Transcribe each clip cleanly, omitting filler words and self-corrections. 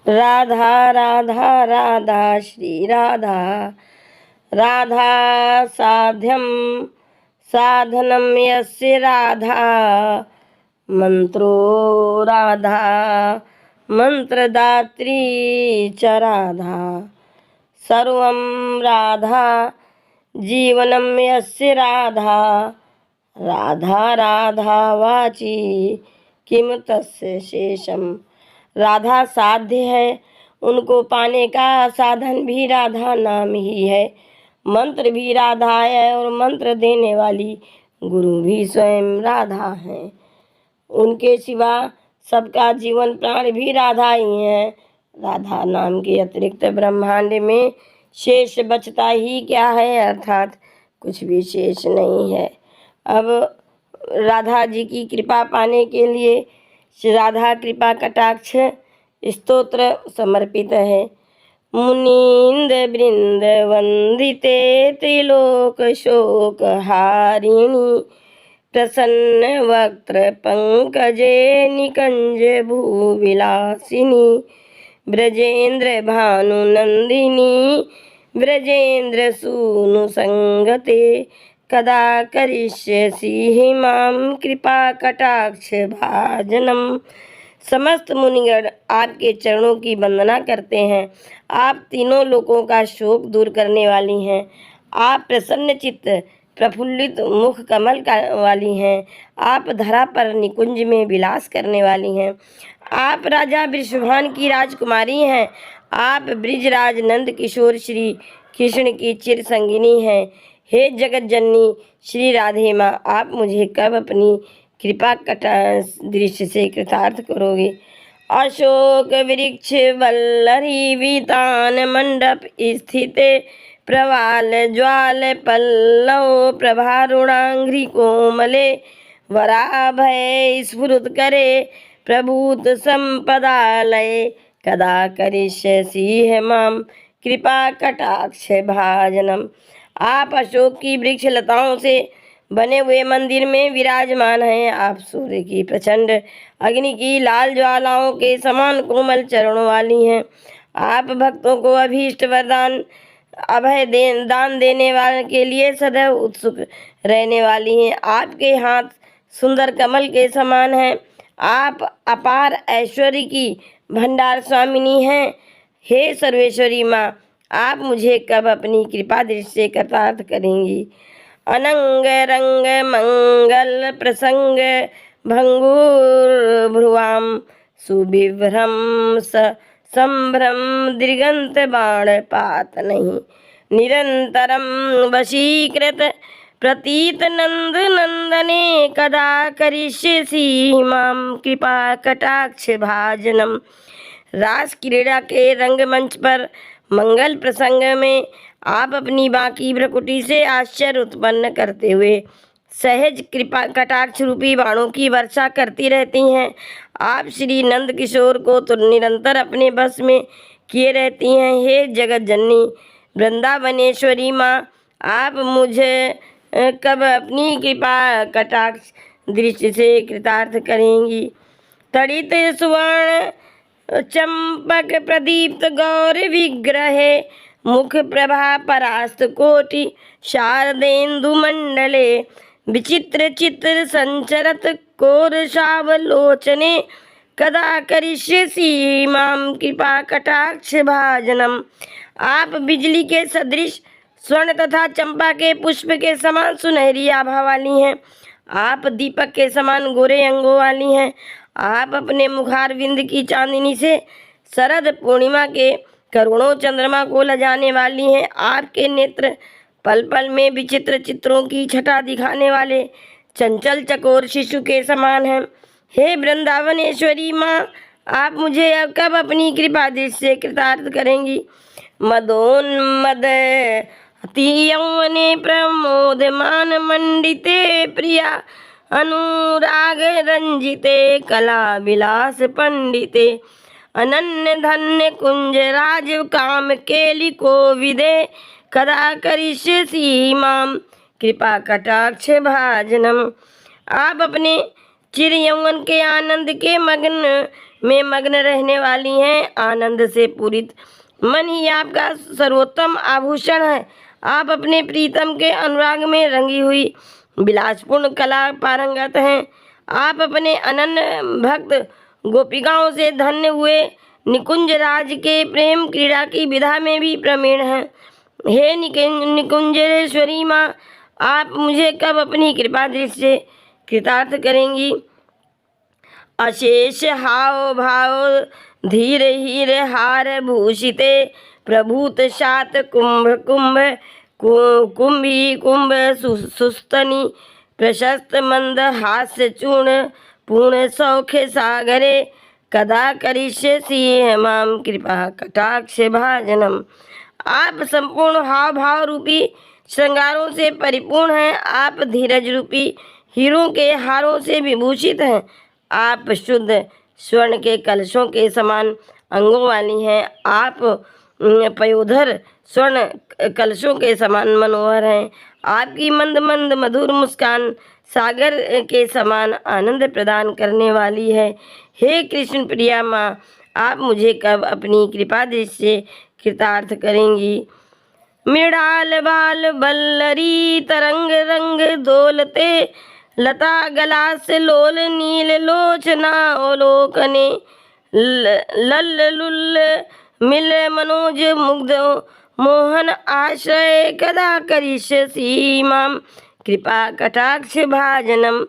राधा राधा राधा श्री राधा, राधा साध्यं साधनं यस्य राधा, मंत्रो राधा मंत्रदात्री च राधा, सर्वं राधा जीवनं यस्य राधा, राधा राधा वाची किम तस्य शेषम। राधा साध्य है, उनको पाने का साधन भी राधा नाम ही है, मंत्र भी राधा है और मंत्र देने वाली गुरु भी स्वयं राधा है। उनके सिवा सबका जीवन प्राण भी राधा ही है। राधा नाम के अतिरिक्त ब्रह्मांड में शेष बचता ही क्या है, अर्थात कुछ भी शेष नहीं है। अब राधा जी की कृपा पाने के लिए श्री राधा कृपा कटाक्ष स्तोत्र समर्पित है। मुनींद वृंद वंदिते त्रिलोक शोक हारिणी, प्रसन्न वक्त्र पंकजे निकंज भूविलासिनी, ब्रजेंद्र भानु नंदिनी ब्रजेंद्र सूनु संगते, कदा करिष्यसि मां कृपा कटाक्ष भाजनम। समस्त मुनिगण आपके चरणों की वंदना करते हैं। आप तीनों लोकों का शोक दूर करने वाली हैं। आप प्रसन्न चित्त प्रफुल्लित मुख कमल का वाली हैं। आप धरा पर निकुंज में विलास करने वाली हैं। आप राजा वृषभान की राजकुमारी हैं। आप ब्रिजराज नंद किशोर श्री कृष्ण की चिर संगिनी हैं। हे जगत जननी श्री राधे माँ, आप मुझे कब अपनी कृपा कटा दृश्य से कृतार्थ करोगे। अशोक वृक्ष वल्लरी वीतान मंडप स्थित, प्रवाल ज्वाल पल्लव प्रभारुणांघ्रि कोमले, वराभय स्फुरत करे प्रभूत संपदालय, कदा करिष्यसि मां कृपा कटाक्ष भाजनम। आप अशोक की वृक्ष लताओं से बने हुए मंदिर में विराजमान हैं। आप सूर्य की प्रचंड अग्नि की लाल ज्वालाओं के समान कोमल चरणों वाली हैं। आप भक्तों को अभीष्ट वरदान अभय दान देने वाले के लिए सदैव उत्सुक रहने वाली हैं। आपके हाथ सुंदर कमल के समान हैं। आप अपार ऐश्वर्य की भंडार स्वामिनी हैं। हे सर्वेश्वरी माँ, आप मुझे कब अपनी कृपा दृष्टि से कृतार्थ करेंगी। अनंग रंग मंगल प्रसंग भंगुर भ्रुवाम, सुविभ्रम संभ्रम दिगंत बाण पात नहीं, निरंतरम वशीकृत प्रतीत नंद नंदने, कदा करिष्यसि मां कृपा कटाक्ष भाजनम। रास क्रीड़ा के रंगमंच पर मंगल प्रसंग में आप अपनी बाकी भ्रकुटी से आश्चर्य उत्पन्न करते हुए सहज कृपा कटाक्ष रूपी बाणों की वर्षा करती रहती हैं। आप श्री नंद किशोर को तो निरंतर अपने बस में किए रहती हैं। हे जगत जननी वृंदावनेश्वरी माँ, आप मुझे कब अपनी कृपा कटाक्ष दृष्टि से कृतार्थ करेंगी। तड़ित सुवर्ण चंपक प्रदीप्त गौर विग्रहे, मुख प्रभा परास्त कोटि शारदेन्दु मंडले, विचित्र चित्र संचरत कोरसावलोचने, कदा करिष्यसि मां कृपा कटाक्ष भाजनम। आप बिजली के सदृश स्वर्ण तथा चंपा के पुष्प के समान सुनहरी आभा वाली हैं। आप दीपक के समान गोरे अंगों वाली हैं। आप अपने मुखारविंद की चांदनी से शरद पूर्णिमा के करोड़ों चंद्रमा को लजाने वाली हैं। आपके नेत्र पल पल में विचित्र चित्रों की छटा दिखाने वाले चंचल चकोर शिशु के समान हैं। हे वृंदावनेश्वरी माँ, आप मुझे अब कब अपनी कृपा दृष्टि से कृतार्थ करेंगी। मदोन्मद अति यौवने प्रमोदमान मंडिते, प्रिया अनुराग रंजिते कला विलास पंडिते, अनन्य धन्य कुंज राज काम केलि कोविदे, कदा करिष्यसि मां कृपा कटाक्ष भाजनम। आप अपने चिर यौवन के आनंद के मग्न में मग्न रहने वाली हैं। आनंद से पूरित मन ही आपका सर्वोत्तम आभूषण है। आप अपने प्रीतम के अनुराग में रंगी हुई विलासपूर्ण कला पारंगत हैं। आप अपने अनन्य भक्त गोपिकाओं से धन्य हुए निकुंज राज के प्रेम क्रीड़ा की विधा में भी प्रवीण हैं। हे निकुंजेश्वरी माँ, आप मुझे कब अपनी कृपा दृष्टि से कृतार्थ करेंगी। अशेष हाव भाव धीर हीर हार भूषिते प्रभूत सात कुंभ कुंभ कुंभी कुंभ सुस्तनी प्रशस्त मंद हास्य चूर्ण पूर्ण सौख्य सागरे कदा करिष्यसि माम कृपा कटाक्ष भाजनम। आप संपूर्ण हाव भाव रूपी श्रृंगारों से परिपूर्ण हैं। आप धीरज रूपी हीरों के हारों से विभूषित हैं। आप शुद्ध स्वर्ण के कलशों के समान अंगों वाली हैं। आप पयोधर स्वर्ण कलशों के समान मनोहर हैं। आपकी मंद मंद मधुर मुस्कान सागर के समान आनंद प्रदान करने वाली है। हे कृष्ण प्रिया माँ, आप मुझे कब अपनी कृपा दृष्टि से कृतार्थ करेंगी। मृणाल बाल बल्लरी तरंग रंग दोलते लता गलास लोल नील लोचना अवलोकने लल लुल्ल मिल मनोज मुग्ध मोहन आश्रय कदा करिष्यसि माम कृपा कटाक्ष भाजनम।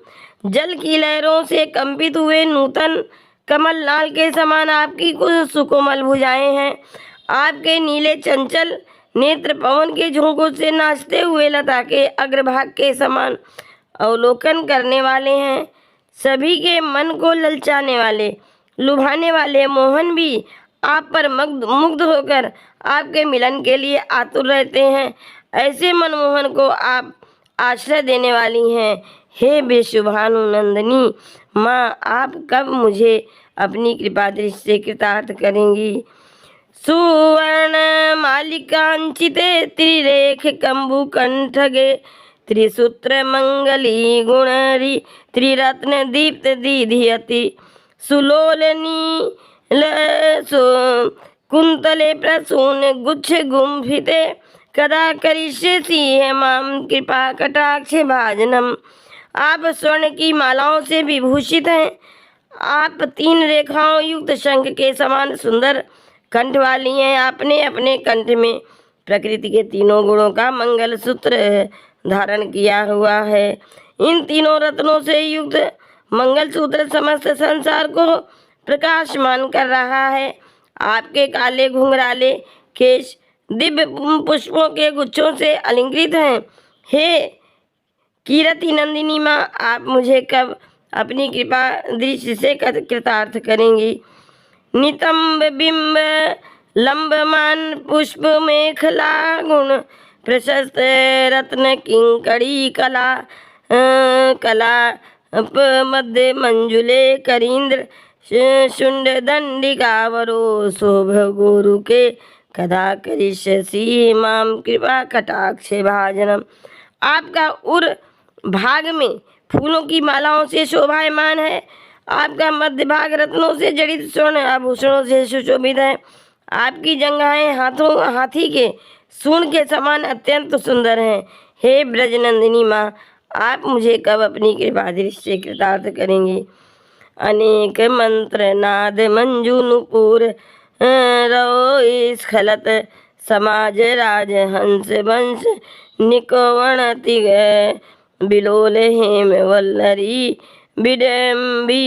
जल की लहरों से कंपित हुए नूतन कमल लाल के समान आपकी कुछ सुकोमल भुजाएं हैं। आपके नीले चंचल नेत्र पवन के झोंकों से नाचते हुए लता के अग्रभाग के समान अवलोकन करने वाले हैं। सभी के मन को ललचाने वाले लुभाने वाले मोहन भी आप पर मुग्ध होकर आपके मिलन के लिए आतुर रहते हैं। ऐसे मनमोहन को आप आश्रय देने वाली हैं। हे विश्वभानुनंदिनी माँ, आप कब मुझे अपनी कृपा दृष्टि से कृतार्थ करेंगी। सुवर्ण मालिकांचिते त्रिरेख कंबु कंठगे त्रिसूत्र मंगली गुणरी त्रिरत्न दीप्त दीधियति सुलोलनी कुंतले प्रसून गुच्छ गुंफिते कदा करिष्यसि माम कृपा कटाक्ष भाजनम। आप स्वर्ण की मालाओं से विभूषित हैं। आप 3 रेखाओं युक्त शंख के समान सुंदर कंठ वाली हैं। आपने अपने कंठ में प्रकृति के 3 गुणों का मंगल सूत्र धारण किया हुआ है। इन 3 रत्नों से युक्त मंगल सूत्र समस्त संसार को प्रकाशमान कर रहा है। आपके काले घुंघराले केश दिव्य पुष्पों के गुच्छों से अलंकृत हैं। हे कीरति नंदिनी माँ, आप मुझे कब अपनी कृपा दृष्टि से कृतार्थ करेंगी। नितंब बिंब लंबमान पुष्प मेखला गुण प्रशस्त रत्न किंकड़ी कला कला मध्य मंजुले करींद्र शुंड दंडिकावरो शोभ गुरु के कदा करिष्यसि माम कृपा कटाक्ष भाजनम। आपका उर भाग में फूलों की मालाओं से शोभायमान है। आपका मध्य भाग रत्नों से जड़ित स्वर्ण आभूषणों से सुशोभित है। आपकी जंघाएं हाथी के सूंड के समान अत्यंत सुंदर हैं। हे ब्रजनंदिनी माँ, आप मुझे कब अपनी कृपा दृष्टि से कृतार्थ करेंगी। अनेक मंत्र नाद मंजू नुपुर रो स्खलत समाज राज हंस वंश निकोवणति बिलोल हेम वल्लरी विडम्बी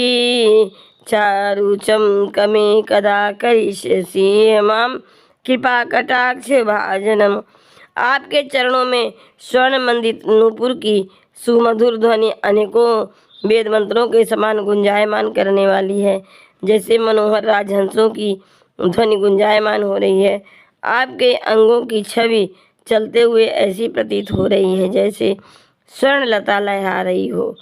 चारु चमकमे कदा करिष्यसि माम कृपा कटाक्ष भाजनम। आपके चरणों में स्वर्ण मंडित नूपुर की सुमधुर ध्वनि अनेकों वेद मंत्रों के समान गुंजायमान करने वाली है। जैसे मनोहर राजहंसों की ध्वनि गुंजायमान हो रही है। आपके अंगों की छवि चलते हुए ऐसी प्रतीत हो रही है जैसे स्वर्ण लता लहरा रही हो।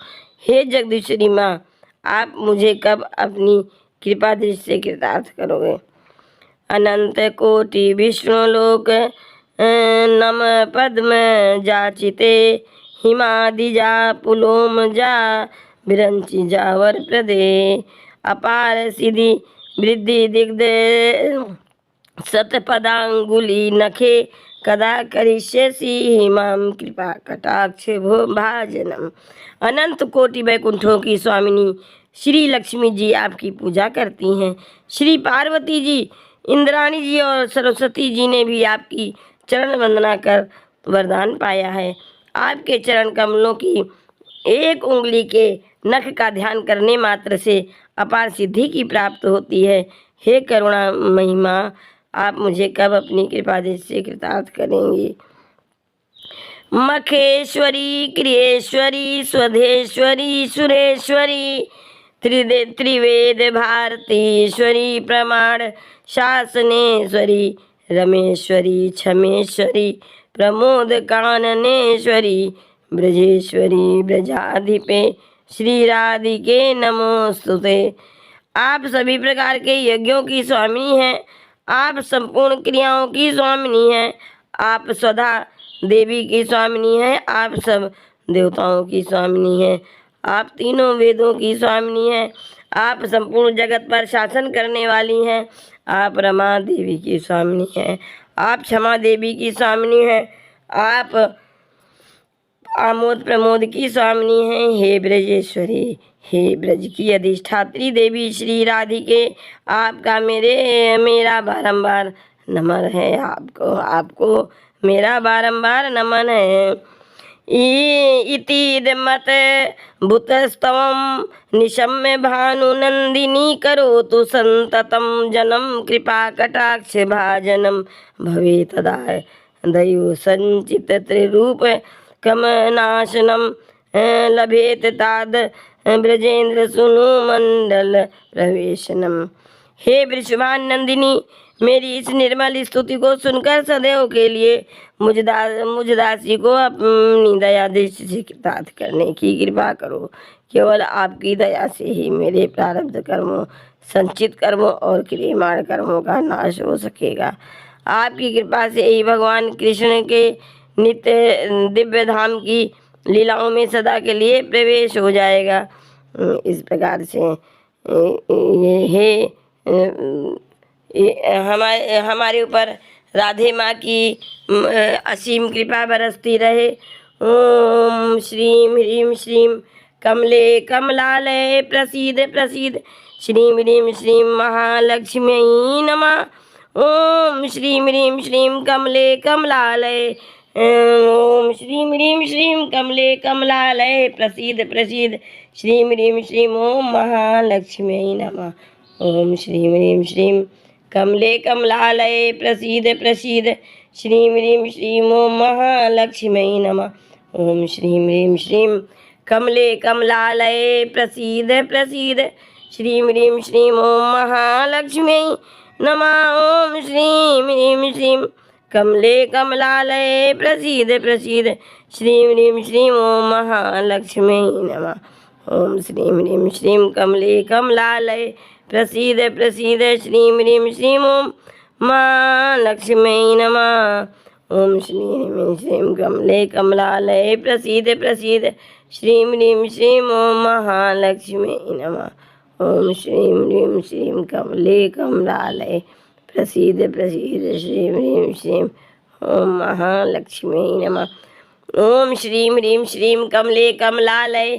हे जगदीश्वरी माँ, आप मुझे कब अपनी कृपा दृष्टि से कृतार्थ करोगे। अनंत कोटि विष्णुलोक नम पद्म जाचिते हिमादिजा पुलोम जा विरंची जावर प्रदे अपार सिद्धि वृद्धि दिग्ध शतपदांगुली नखे कदा करिष्यसि मां कृपा कटाक्ष भो भाजनम। अनंत कोटि वैकुंठों की स्वामिनी श्री लक्ष्मी जी आपकी पूजा करती हैं। श्री पार्वती जी, इंद्राणी जी और सरस्वती जी ने भी आपकी चरण वंदना कर वरदान पाया है। आपके चरण कमलों की एक उंगली के नख का ध्यान करने मात्र से अपार सिद्धि की प्राप्त होती है। हे करुणा महिमा, आप मुझे कब अपनी कृपा दृष्टि से कृतार्थ करेंगे। मखेश्वरी, क्रियेश्वरी, स्वधेश्वरी, सुरेश्वरी, त्रिवेद भारतीश्वरी, प्रमाण शासनेश्वरी, रमेश्वरी, क्षमेश्वरी, प्रमोद काननेश्वरी, ब्रजेश्वरी, ब्रजाधिपे, श्री राधिके नमोस्तुते। आप सभी प्रकार के यज्ञों की स्वामी हैं। आप संपूर्ण क्रियाओं की स्वामिनी हैं। आप स्वधा देवी की स्वामिनी हैं। आप सब देवताओं की स्वामिनी हैं। आप तीनों वेदों की स्वामिनी हैं। आप संपूर्ण जगत पर शासन करने वाली हैं। आप रमा देवी की स्वामिनी हैं। आप क्षमा देवी की स्वामिनी हैं। आप आमोद प्रमोद की स्वामिनी हैं। हे ब्रजेश्वरी, हे ब्रज की अधिष्ठात्री देवी श्री राधिके, आपका मेरा बारंबार नमन है। आपको मेरा बारंबार नमन है। इतिदमत भूतस्तवं निशम्य भानुनंदिनी करोतु संततं जनं कृपा कटाक्ष भाजनं भवे तदा दैव संचित त्रिरूप कमनाशनम लभेत ताद ब्रजेंद्र सुनु मंडल प्रवेशनम। हे वृषभान नंदिनी, मेरी इस निर्मल स्तुति को सुनकर सदैव के लिए मुझ दासी को अपनी दया दृष्टि से कृतार्थ करने की कृपा करो। केवल आपकी दया से ही मेरे प्रारब्ध कर्मों, संचित कर्मों और क्रियमाण कर्मों का नाश हो सकेगा। आपकी कृपा से ही भगवान कृष्ण के नित्य दिव्य धाम की लीलाओं में सदा के लिए प्रवेश हो जाएगा। इस प्रकार से हमारे ऊपर राधे माँ की असीम कृपा बरसती रहे। ओम श्रीम ह्रीम श्रीम कमले कमलालय प्रसीद प्रसीद, श्रीम ह्रीम श्रीम महालक्ष्मी नमः। ओम श्रीम ह्रीम श्रीम कमले कमलालय, ओम श्रीम ह्रीम श्रीम कमले कमलालय प्रसीद प्रसीद, श्रीम ह्रीम श्रीम ओम महालक्ष्मी नमः। ओम श्रीम ह्रीम श्रीम कमले कमलालय प्रसीद प्रसीद, श्रीम ह्रीम श्रीम ओम महालक्ष्मी नमः। ओम श्रीम ह्रीम श्रीम कमले कमलालय प्रसीद प्रसीद, श्रीम ह्रीम श्रीम ओम महालक्ष्मी नमः। ओम श्रीम ह्रीम श्रीम कमले कमलालय प्रसीद प्रसीद, श्रीम ह्रीम श्रीम ओम महालक्ष्मी नमः। ओम श्रीम ह्रीम श्रीम कमले कमलालय प्रसीद प्रसीद, श्रीम ह्रीम श्रीम ओम महालक्ष्मी नमः। ओम श्रीम ह्रीम श्रीम कमले कमलालय प्रसीद प्रसीद, श्रीम ह्रीम श्रीम ओम महालक्ष्मी नमः। ओम श्रीम ह्रीम श्रीम कमले कमलालय प्रसीद प्रसीद, श्रीम ह्रीम श्रीम ओम महालक्ष्मी नमः। ओम श्रीम ह्रीम श्रीम कमले कमलालय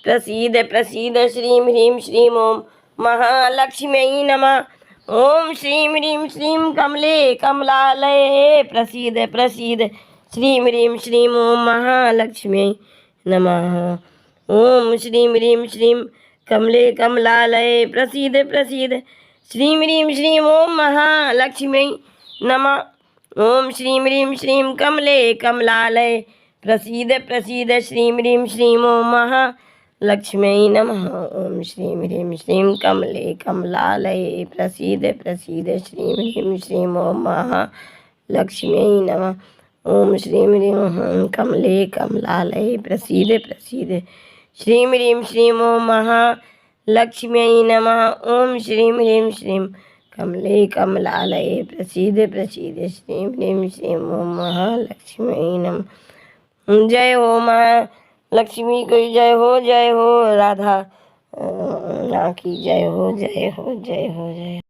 प्रसीद प्रसीद, श्रीम ह्रीम श्रीम ओम महालक्ष्मी नमः। ओम श्रीम ह्रीम श्रीम कमले कमलालय प्रसीद प्रसीद, श्रीम ह्रीम श्रीम ओम महालक्ष्मी नमः। ओम श्रीम ह्रीम श्रीम कमले कमलालय प्रसीद प्रसीद, श्रीम ह्रीम श्रीम ओम महालक्ष्मी नमः। ओम श्रीम ह्रीम श्रीम कमले कमलालय प्रसीद प्रसीद, श्रीम ह्रीम श्रीम ओम महालक्ष्मी नमः। ओम श्रीम ह्रीम श्रीम कमले कमलालय प्रसीद प्रसीद, श्रीम ह्रीम श्रीम ओम महालक्ष्मी नमः। ओम श्रीम ह्रीम कमले कमलालय प्रसीद प्रसीद, श्रीम ह्रीम श्रीम ओम महालक्ष्मी नमः। ओम श्रीम ह्रीम श्रीम कमले कमलालय प्रसीद प्रसीद, श्रीम ह्रीम श्रीम ओम महालक्ष्मी नमः। जय हो माँ लक्ष्मी की जय हो राधा माँ की जय हो, जय हो, जय हो, जय हो।